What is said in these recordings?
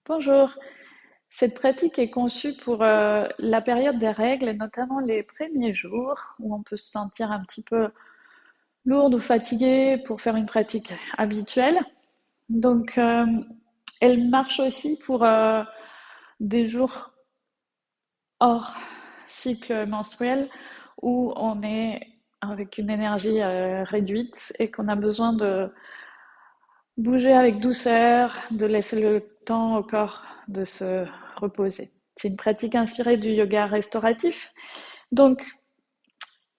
Bonjour. Cette pratique est conçue pour la période des règles, et notamment les premiers jours où on peut se sentir un petit peu lourde ou fatiguée pour faire une pratique habituelle. Donc, elle marche aussi pour des jours hors cycle menstruel où on est avec une énergie réduite et qu'on a besoin de bouger avec douceur, de laisser le temps au corps de se reposer. C'est une pratique inspirée du yoga restauratif. Donc,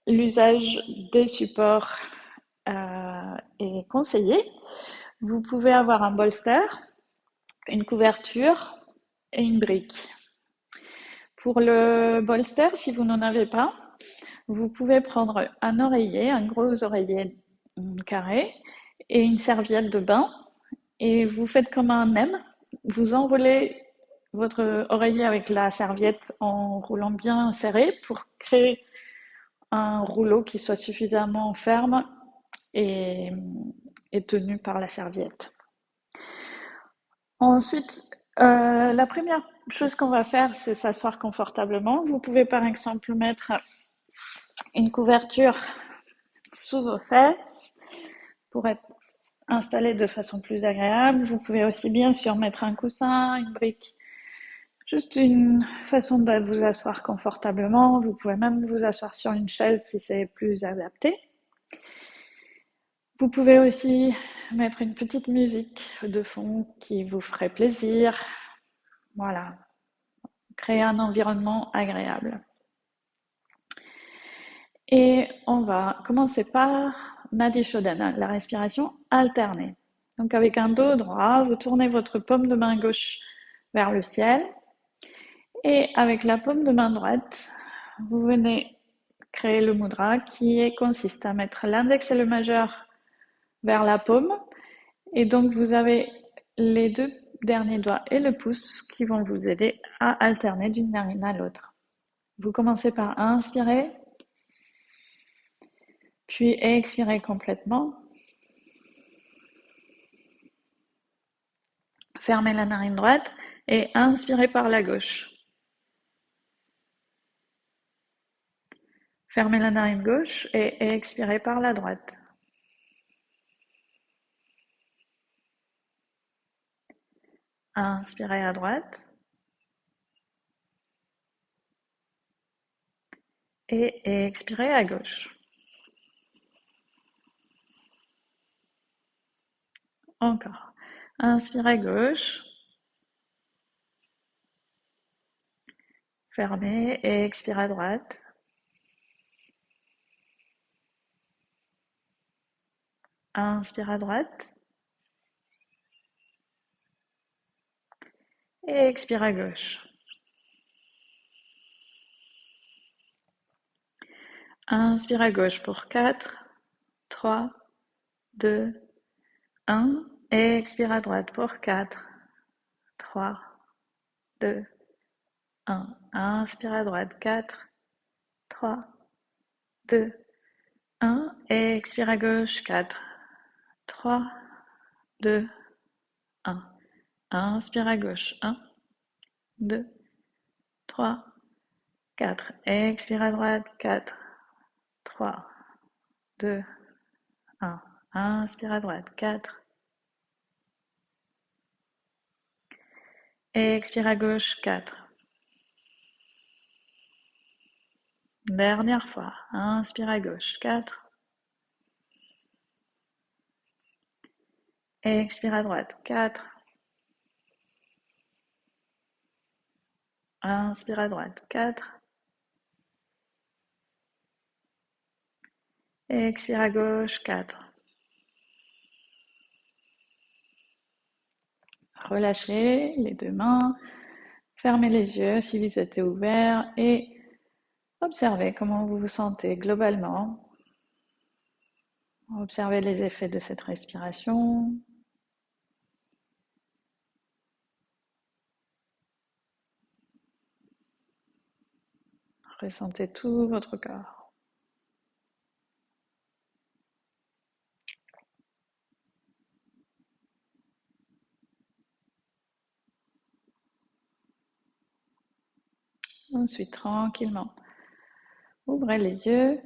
l'usage des supports est conseillé. Vous pouvez avoir un bolster, une couverture et une brique. Pour le bolster, si vous n'en avez pas, vous pouvez prendre un oreiller, un gros oreiller carré, et une serviette de bain, et vous faites comme un M. Vous enroulez votre oreiller avec la serviette en roulant bien serré pour créer un rouleau qui soit suffisamment ferme et, et tenu par la serviette. Ensuite, la première chose qu'on va faire, c'est s'asseoir confortablement. Vous pouvez par exemple mettre une couverture sous vos fesses pour être installé de façon plus agréable. Vous pouvez aussi bien sûr mettre un coussin, une brique, juste une façon de vous asseoir confortablement. Vous pouvez même vous asseoir sur une chaise si c'est plus adapté. Vous pouvez aussi mettre une petite musique de fond qui vous ferait plaisir. Voilà, créer un environnement agréable. Et on va commencer par Nadi Shodhana, la respiration alternée. Donc avec un dos droit, vous tournez votre paume de main gauche vers le ciel et avec la paume de main droite, vous venez créer le mudra qui consiste à mettre l'index et le majeur vers la paume et donc vous avez les deux derniers doigts et le pouce qui vont vous aider à alterner d'une narine à l'autre. Vous commencez par inspirer, puis expirez complètement. Fermez la narine droite et inspirez par la gauche. Fermez la narine gauche et expirez par la droite. Inspirez à droite et expirez à gauche. Encore. Inspirez gauche. Fermez et expirez à droite. Inspire à droite et expire à gauche. Inspire à gauche pour 4, 3, 2, 1. Et expire à droite pour 4, 3, 2, 1. Inspire à droite 4, 3, 2, 1. Et expire à gauche 4, 3, 2, 1. Inspire à gauche 1, 2, 3, 4. Expire à droite 4, 3, 2, 1. Inspire à droite 4. Et expire à gauche 4. Dernière fois. Inspire à gauche 4. Et expire à droite 4. Inspire à droite 4. Et expire à gauche 4. Relâchez les deux mains. Fermez les yeux si vous êtes ouverts et observez comment vous vous sentez globalement. Observez les effets de cette respiration. Ressentez tout votre corps. Ensuite, tranquillement, ouvrez les yeux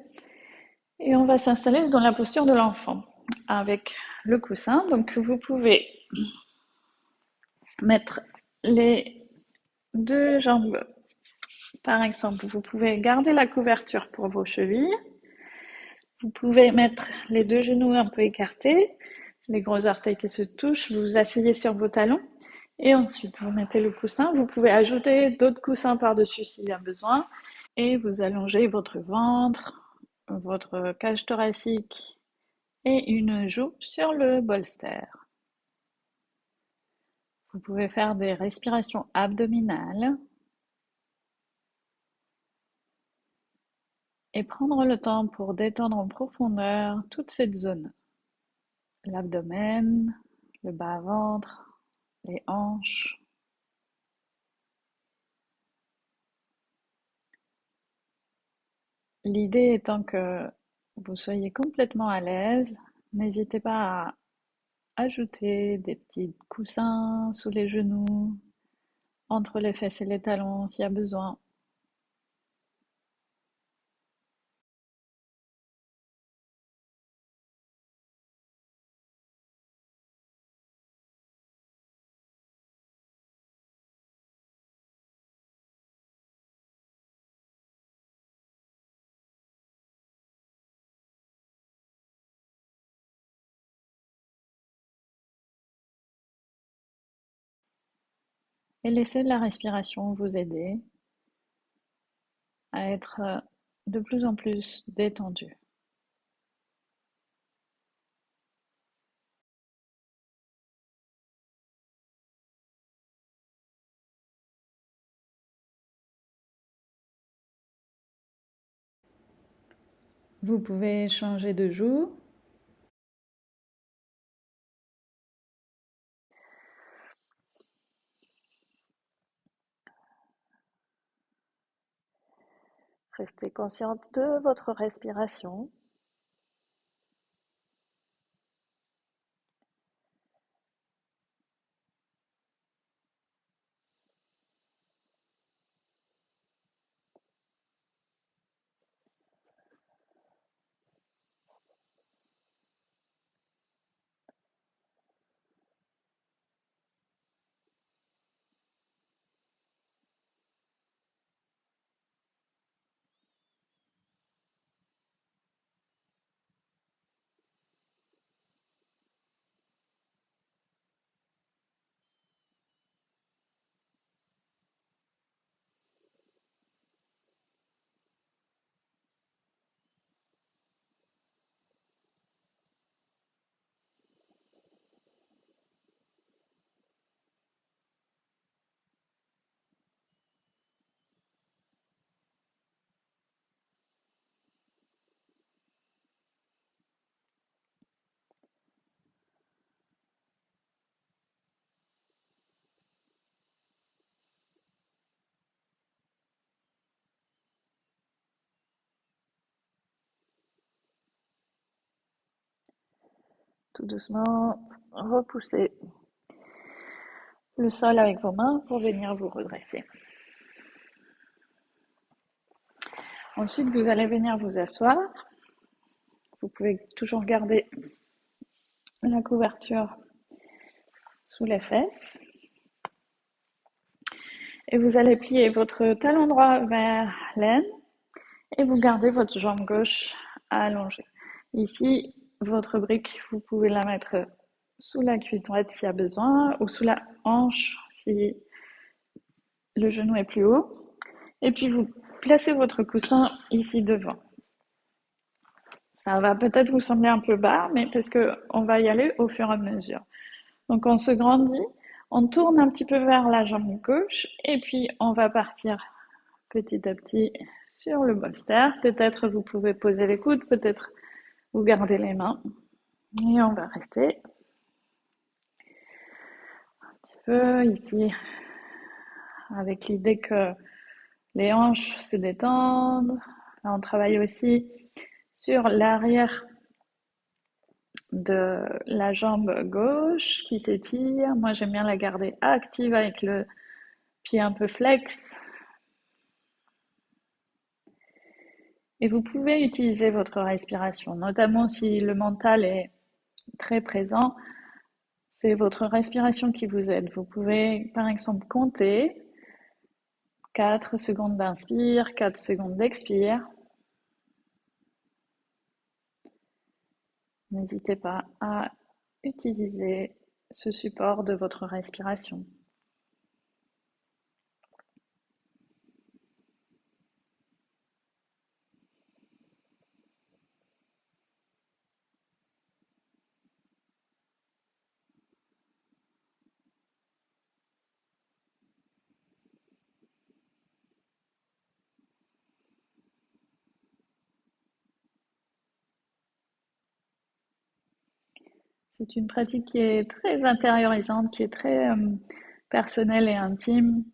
et on va s'installer dans la posture de l'enfant avec le coussin. Donc, vous pouvez mettre les deux jambes. Par exemple, vous pouvez garder la couverture pour vos chevilles. Vous pouvez mettre les deux genoux un peu écartés, les gros orteils qui se touchent, vous vous asseyez sur vos talons et ensuite vous mettez le coussin. Vous pouvez ajouter d'autres coussins par-dessus s'il y a besoin et vous allongez votre ventre, votre cage thoracique et une joue sur le bolster. Vous pouvez faire des respirations abdominales et prendre le temps pour détendre en profondeur toute cette zone. L'abdomen, le bas-ventre, les hanches. L'idée étant que vous soyez complètement à l'aise, n'hésitez pas à ajouter des petits coussins sous les genoux, entre les fesses et les talons s'il y a besoin. Et laissez la respiration vous aider à être de plus en plus détendu. Vous pouvez changer de joue. Restez consciente de votre respiration. Tout doucement, repoussez le sol avec vos mains pour venir vous redresser. Ensuite, vous allez venir vous asseoir. Vous pouvez toujours garder la couverture sous les fesses. Et vous allez plier votre talon droit vers l'aine et vous gardez votre jambe gauche allongée. Ici, votre brique, vous pouvez la mettre sous la cuisse droite s'il y a besoin ou sous la hanche si le genou est plus haut. Et puis vous placez votre coussin ici devant. Ça va peut-être vous sembler un peu bas, mais parce qu'on va y aller au fur et à mesure. Donc on se grandit, on tourne un petit peu vers la jambe gauche et puis on va partir petit à petit sur le bolster. Peut-être vous pouvez poser les coudes, peut-être vous gardez les mains. Et on va rester un petit peu ici avec l'idée que les hanches se détendent. Là, on travaille aussi sur l'arrière de la jambe gauche qui s'étire. Moi, j'aime bien la garder active avec le pied un peu flex. Et vous pouvez utiliser votre respiration, notamment si le mental est très présent, c'est votre respiration qui vous aide. Vous pouvez, par exemple, compter 4 secondes d'inspire, 4 secondes d'expire. N'hésitez pas à utiliser ce support de votre respiration. C'est une pratique qui est très intériorisante, qui est très personnelle et intime.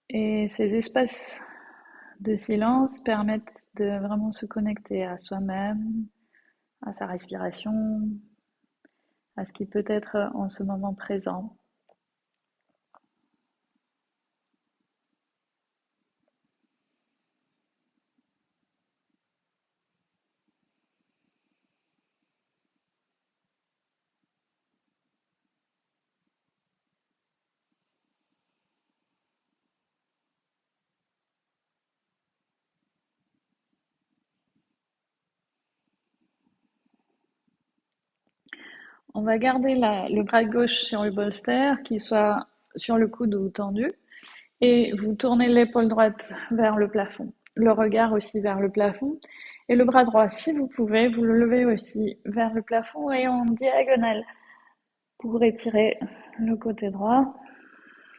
Et ces espaces de silence permettent de vraiment se connecter à soi-même, à sa respiration, à ce qui peut être en ce moment présent. On va garder le bras gauche sur le bolster, qui soit sur le coude ou tendu, et vous tournez l'épaule droite vers le plafond, le regard aussi vers le plafond, et le bras droit, si vous pouvez, vous le levez aussi vers le plafond et en diagonale pour étirer le côté droit.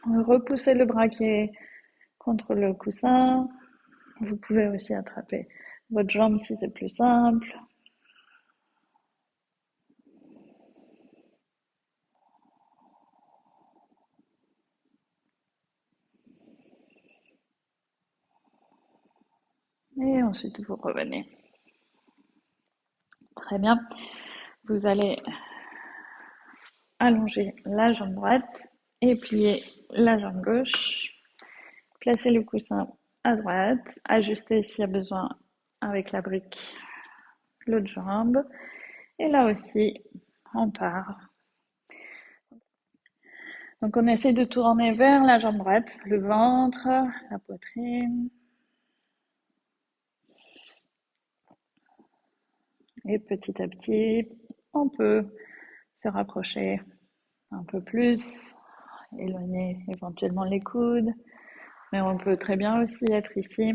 Repoussez le bras qui est contre le coussin. Vous pouvez aussi attraper votre jambe si c'est plus simple. Et ensuite, vous revenez. Très bien. Vous allez allonger la jambe droite et plier la jambe gauche. Placez le coussin à droite. Ajustez s'il y a besoin avec la brique l'autre jambe. Et là aussi, on part. Donc on essaie de tourner vers la jambe droite, le ventre, la poitrine. Et petit à petit, on peut se rapprocher un peu plus, éloigner éventuellement les coudes, mais on peut très bien aussi être ici.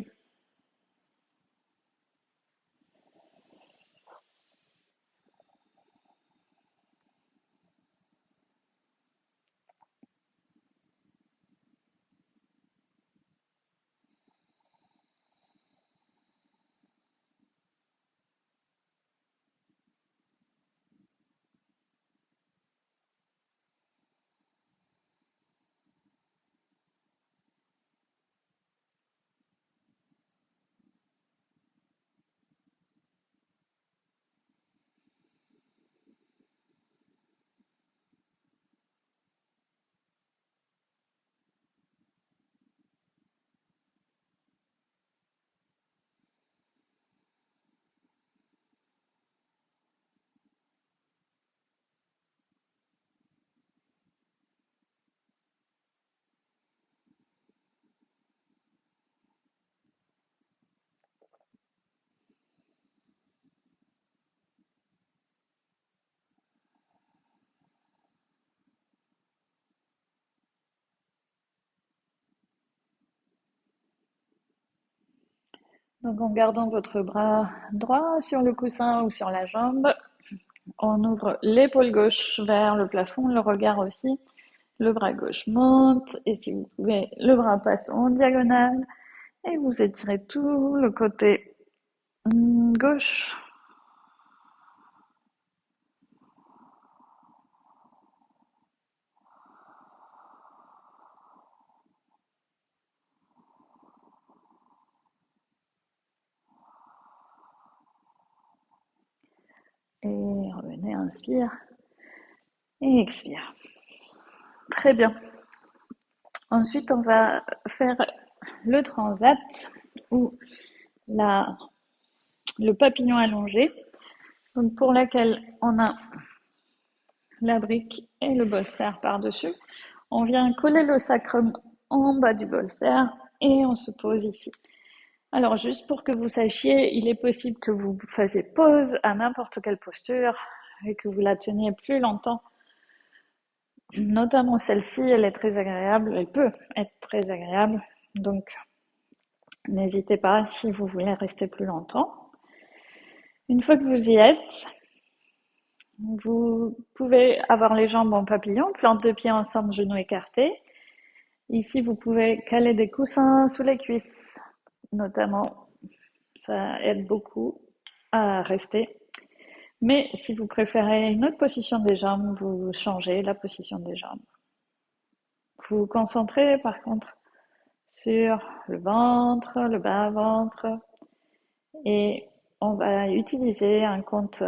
Donc en gardant votre bras droit sur le coussin ou sur la jambe, on ouvre l'épaule gauche vers le plafond, le regard aussi. Le bras gauche monte et si vous pouvez, le bras passe en diagonale et vous étirez tout le côté gauche. Et revenez, inspire et expire. Très bien. Ensuite, on va faire le transat ou la, le papillon allongé, donc pour laquelle on a la brique et le bolster par-dessus. On vient coller le sacrum en bas du bolster et on se pose ici. Alors juste pour que vous sachiez, il est possible que vous fassiez pause à n'importe quelle posture et que vous la teniez plus longtemps. Notamment celle-ci, elle est très agréable, elle peut être très agréable. Donc n'hésitez pas si vous voulez rester plus longtemps. Une fois que vous y êtes, vous pouvez avoir les jambes en papillon, plante de pieds ensemble, genoux écartés. Ici, vous pouvez caler des coussins sous les cuisses, notamment. Ça aide beaucoup à rester. Mais si vous préférez une autre position des jambes, vous changez la position des jambes. Vous vous concentrez par contre sur le ventre, le bas-ventre, et on va utiliser un compte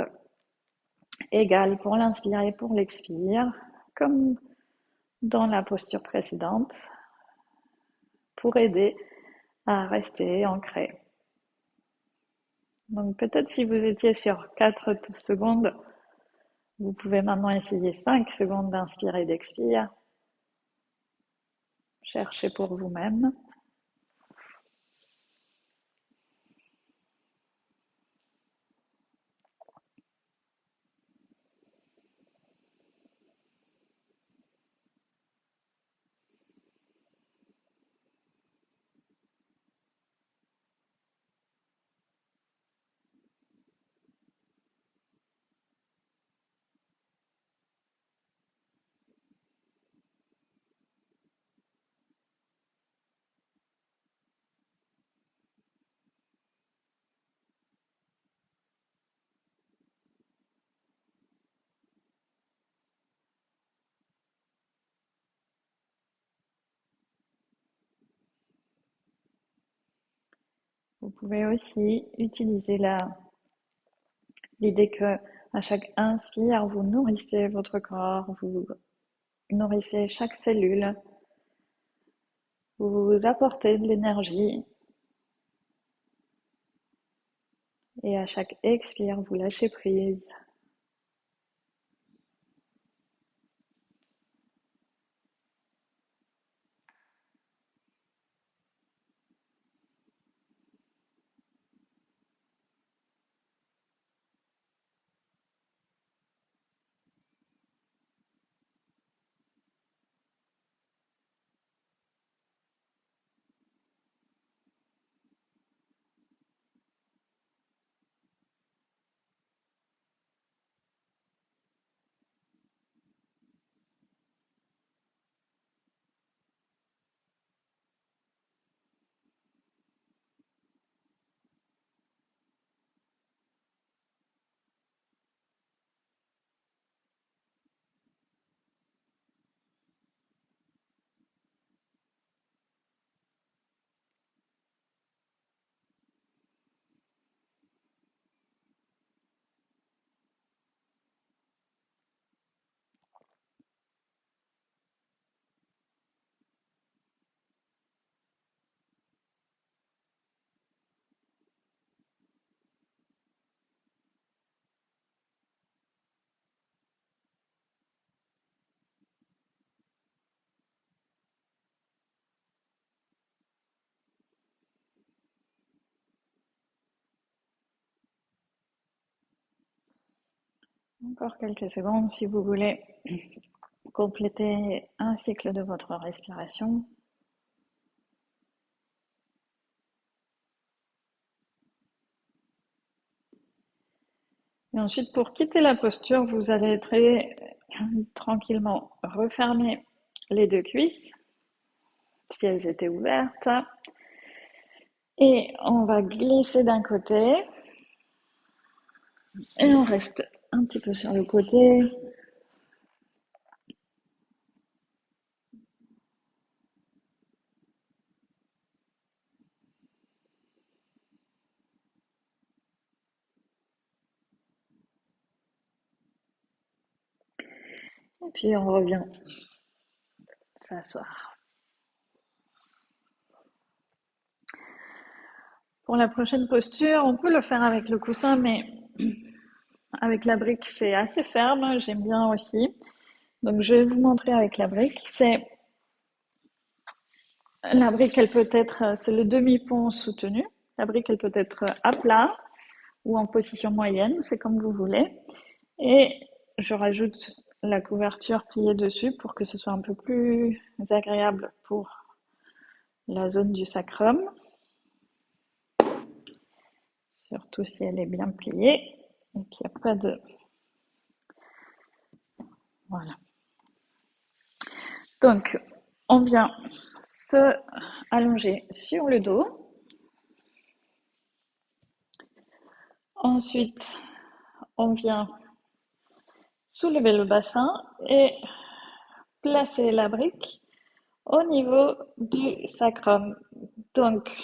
égal pour l'inspire et pour l'expire, comme dans la posture précédente, pour aider à rester ancré. Donc peut-être si vous étiez sur 4 secondes, vous pouvez maintenant essayer 5 secondes d'inspire et d'expire. Cherchez pour vous-même. Vous pouvez aussi utiliser l'idée que à chaque inspire, vous nourrissez votre corps, vous nourrissez chaque cellule, vous apportez de l'énergie et à chaque expire, vous lâchez prise. Encore quelques secondes si vous voulez compléter un cycle de votre respiration. Et ensuite, pour quitter la posture, vous allez très tranquillement refermer les deux cuisses, si elles étaient ouvertes. Et on va glisser d'un côté. Et on reste un petit peu sur le côté. Et puis on revient s'asseoir. Pour la prochaine posture, on peut le faire avec le coussin, mais avec la brique, c'est assez ferme. J'aime bien aussi. Donc, je vais vous montrer avec la brique. La brique, elle peut être, c'est le demi-pont soutenu. La brique, elle peut être à plat ou en position moyenne, c'est comme vous voulez. Et je rajoute la couverture pliée dessus pour que ce soit un peu plus agréable pour la zone du sacrum, surtout si elle est bien pliée et qu'il n'y a pas de... Voilà. Donc, on vient se allonger sur le dos. Ensuite, on vient soulever le bassin et placer la brique au niveau du sacrum. Donc,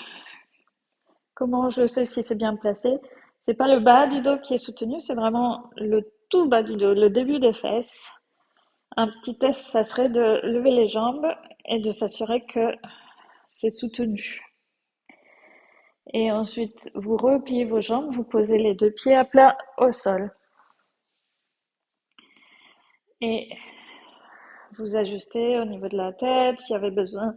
comment je sais si c'est bien placé? C'est pas le bas du dos qui est soutenu, c'est vraiment le tout bas du dos, le début des fesses. Un petit test, ça serait de lever les jambes et de s'assurer que c'est soutenu. Et ensuite, vous repliez vos jambes, vous posez les deux pieds à plat au sol. Et vous ajustez au niveau de la tête. S'il y avait besoin,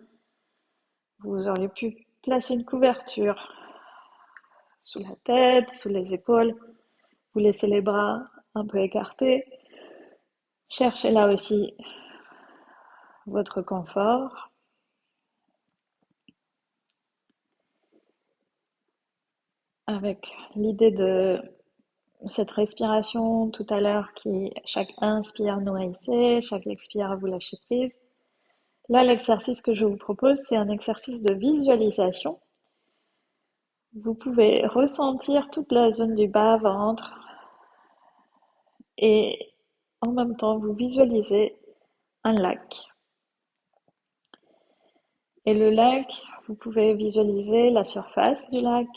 vous auriez pu placer une couverture sous la tête, sous les épaules. Vous laissez les bras un peu écartés. Cherchez là aussi votre confort. Avec l'idée de cette respiration tout à l'heure qui, chaque inspire, nourrissez, chaque expire, vous lâchez prise. Là, l'exercice que je vous propose, c'est un exercice de visualisation. Vous pouvez ressentir toute la zone du bas-ventre et en même temps, vous visualisez un lac. Et le lac, vous pouvez visualiser la surface du lac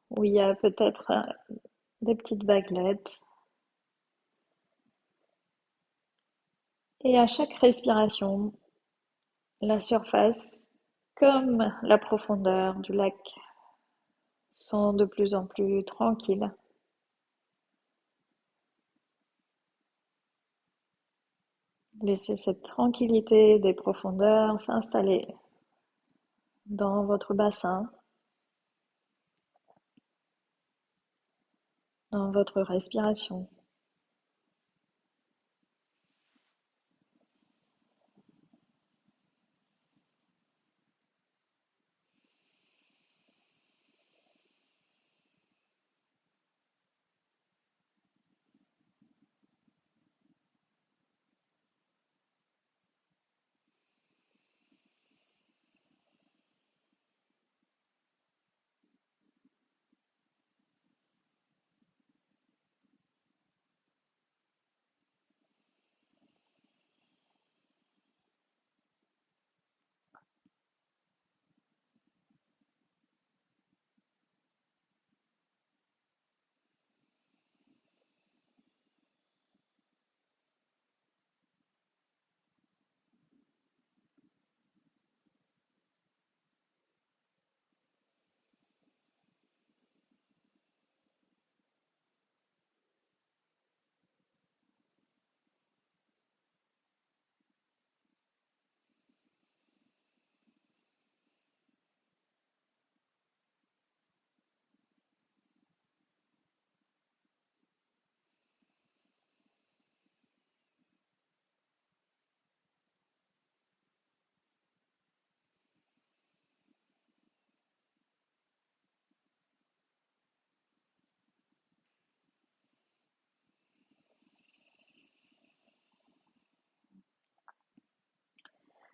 où il y a peut-être des petites vaguelettes. Et à chaque respiration, la surface comme la profondeur du lac sont de plus en plus tranquilles. Laissez cette tranquillité des profondeurs s'installer dans votre bassin, dans votre respiration.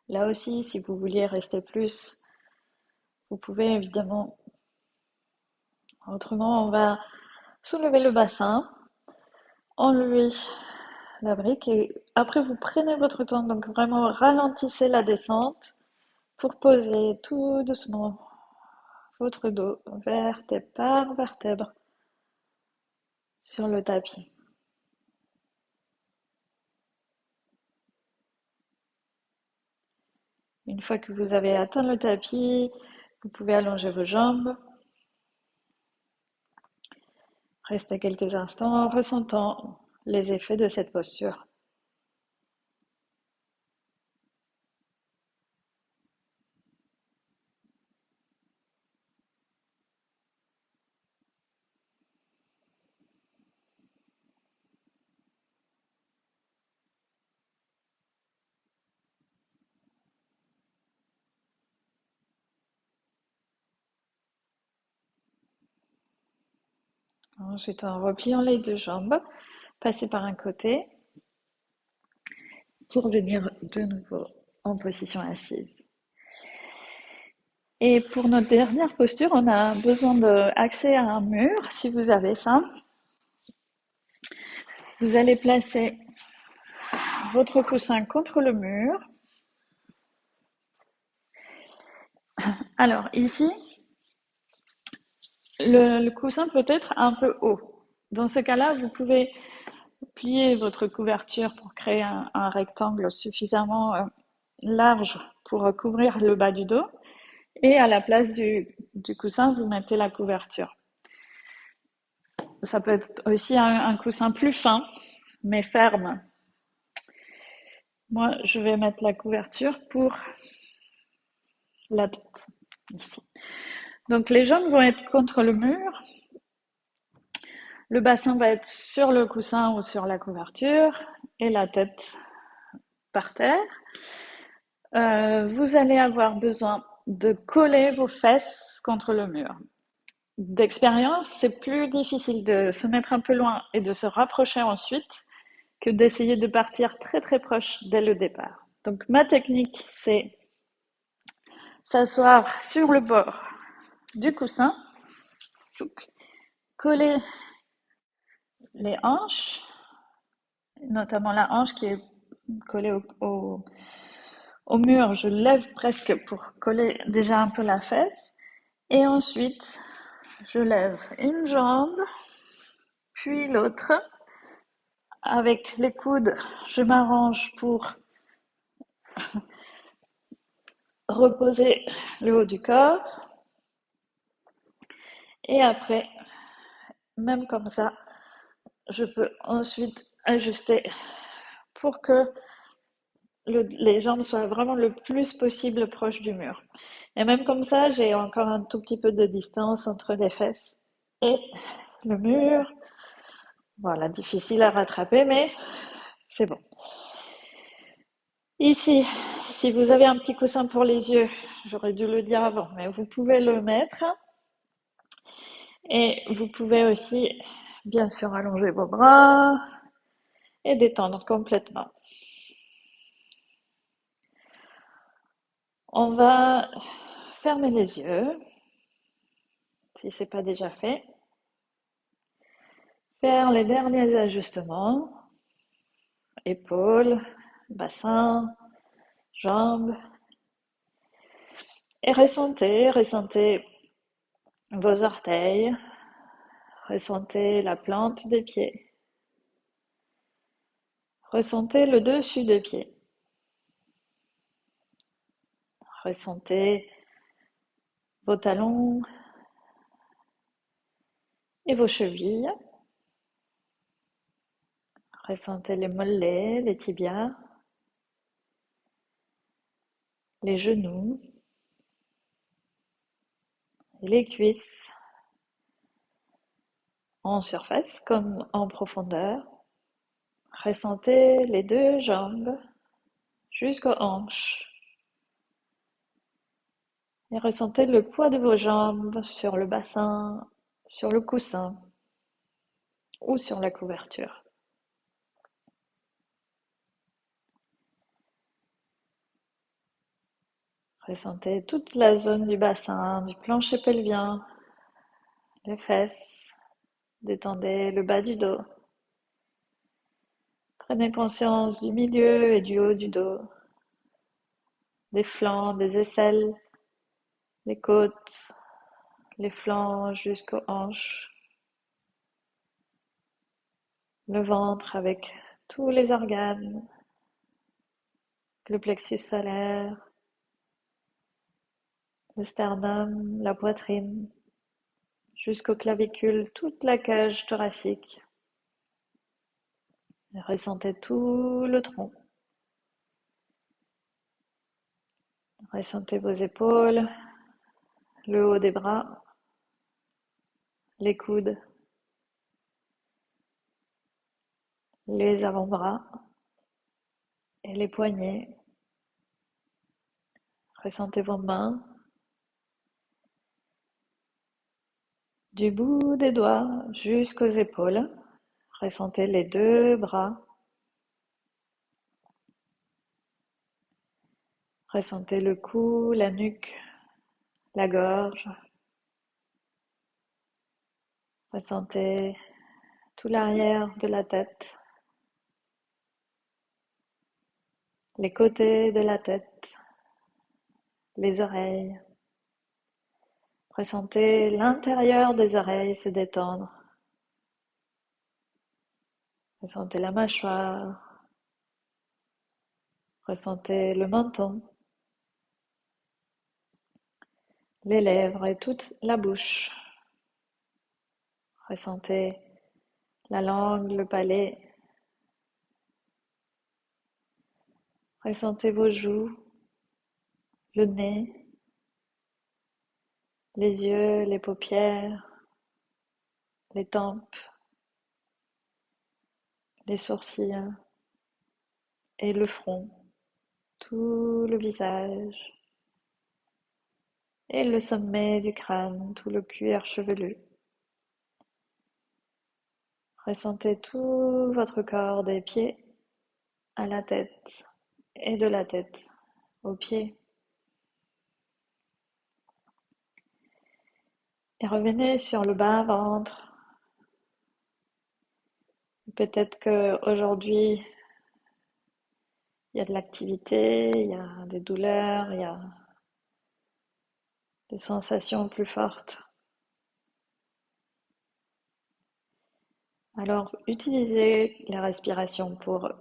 Là aussi, si vous vouliez rester plus, vous pouvez évidemment. Autrement, on va soulever le bassin, enlever la brique et après vous prenez votre temps, donc vraiment ralentissez la descente pour poser tout doucement votre dos vertèbre par vertèbre sur le tapis. Une fois que vous avez atteint le tapis, vous pouvez allonger vos jambes Restez quelques instants en ressentant les effets de cette posture. Ensuite, en repliant les deux jambes, passez par un côté pour venir de nouveau en position assise. Et pour notre dernière posture, on a besoin d'accès à un mur, si vous avez ça. Vous allez placer votre coussin contre le mur. Alors ici, le coussin peut être un peu haut. Dans ce cas-là, vous pouvez plier votre couverture pour créer un rectangle suffisamment large pour couvrir le bas du dos. Et à la place du coussin, vous mettez la couverture. Ça peut être aussi un coussin plus fin, mais ferme. Moi, je vais mettre la couverture pour la tête, ici. Donc les jambes vont être contre le mur. Le bassin va être sur le coussin ou sur la couverture et la tête par terre. Vous allez avoir besoin de coller vos fesses contre le mur. D'expérience, c'est plus difficile de se mettre un peu loin et de se rapprocher ensuite que d'essayer de partir très très proche dès le départ. Donc ma technique, c'est s'asseoir sur le bord du coussin, coller les hanches, notamment la hanche qui est collée au mur, je lève presque pour coller déjà un peu la fesse. Et ensuite, je lève une jambe, puis l'autre. Avec les coudes, je m'arrange pour reposer le haut du corps. Et après, même comme ça, je peux ensuite ajuster pour que les jambes soient vraiment le plus possible proches du mur. Et même comme ça, j'ai encore un tout petit peu de distance entre les fesses et le mur. Voilà, difficile à rattraper, mais c'est bon. Ici, si vous avez un petit coussin pour les yeux, j'aurais dû le dire avant, mais vous pouvez le mettre. Et vous pouvez aussi, bien sûr, allonger vos bras et détendre complètement. On va fermer les yeux, si ce n'est pas déjà fait. Faire les derniers ajustements, épaules, bassin, jambes. Et ressentez vos orteils, ressentez la plante des pieds, ressentez le dessus des pieds, ressentez vos talons et vos chevilles, ressentez les mollets, les tibias, les genoux et les cuisses en surface comme en profondeur. Ressentez les deux jambes jusqu'aux hanches et ressentez le poids de vos jambes sur le bassin, sur le coussin ou sur la couverture. Ressentez toute la zone du bassin, du plancher pelvien, les fesses. Détendez le bas du dos. Prenez conscience du milieu et du haut du dos, des flancs, des aisselles, les côtes, les flancs jusqu'aux hanches, le ventre avec tous les organes, le plexus solaire, le sternum, la poitrine, jusqu'aux clavicules, toute la cage thoracique. Ressentez tout le tronc. Ressentez vos épaules, le haut des bras, les coudes, les avant-bras et les poignets. Ressentez vos mains, du bout des doigts jusqu'aux épaules. Ressentez les deux bras. Ressentez le cou, la nuque, la gorge. Ressentez tout l'arrière de la tête, les côtés de la tête, les oreilles. Ressentez l'intérieur des oreilles se détendre. Ressentez la mâchoire. Ressentez le menton, les lèvres et toute la bouche. Ressentez la langue, le palais. Ressentez vos joues, le nez, les yeux, les paupières, les tempes, les sourcils et le front, tout le visage et le sommet du crâne, tout le cuir chevelu. Ressentez tout votre corps des pieds à la tête et de la tête aux pieds. Et revenez sur le bas-ventre. Peut-être qu'aujourd'hui, il y a de l'activité, il y a des douleurs, il y a des sensations plus fortes. Alors, utilisez la respiration pour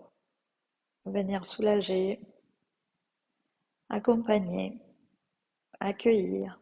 venir soulager, accompagner, accueillir.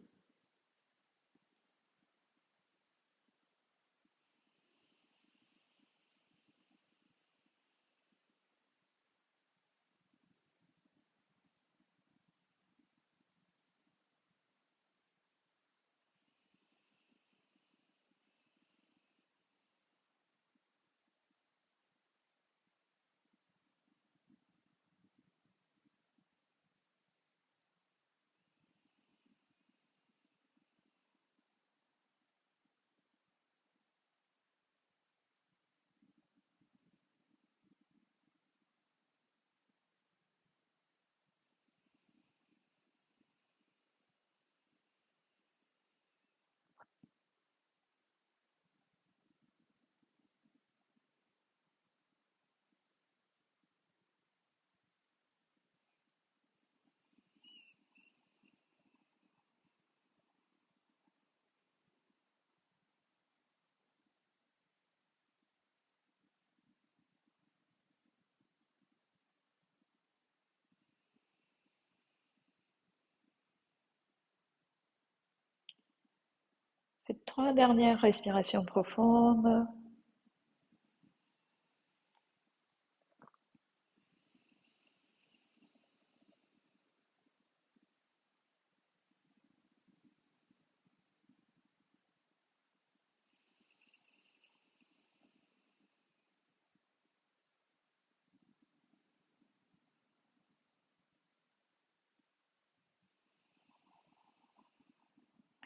Faites 3 dernières respirations profondes.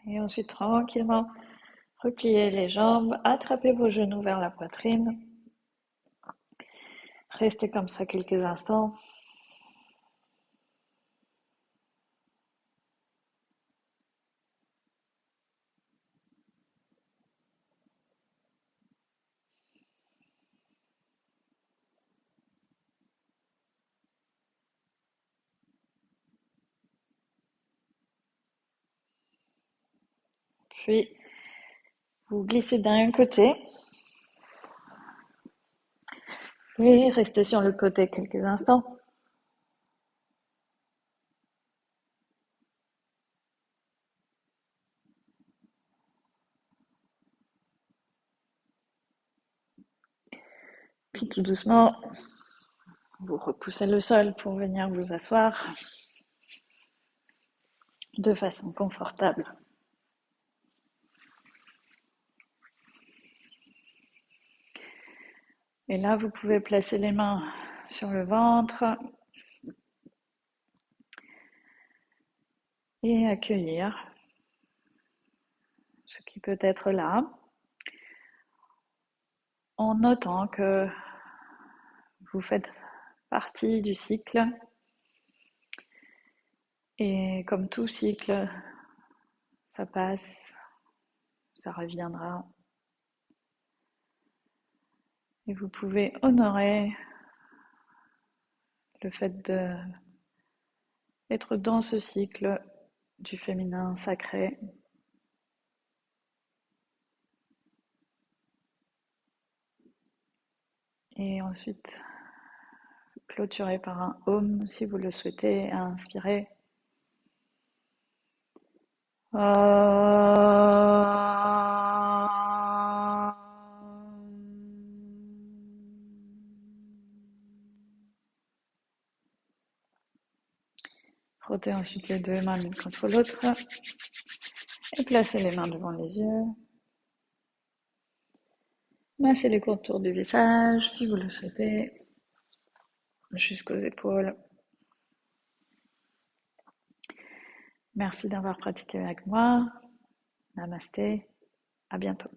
Et ensuite, tranquillement, repliez les jambes, attrapez vos genoux vers la poitrine. Restez comme ça quelques instants. Puis, vous glissez d'un côté et restez sur le côté quelques instants. Puis tout doucement, vous repoussez le sol pour venir vous asseoir de façon confortable. Et là, vous pouvez placer les mains sur le ventre et accueillir ce qui peut être là, en notant que vous faites partie du cycle. Et comme tout cycle, ça passe, ça reviendra. Et vous pouvez honorer le fait d'être dans ce cycle du féminin sacré. Et ensuite, clôturer par un Om si vous le souhaitez, à inspirer. Frottez ensuite les deux mains l'une contre l'autre et placez les mains devant les yeux. Massez les contours du visage si vous le souhaitez, jusqu'aux épaules. Merci d'avoir pratiqué avec moi. Namasté, à bientôt.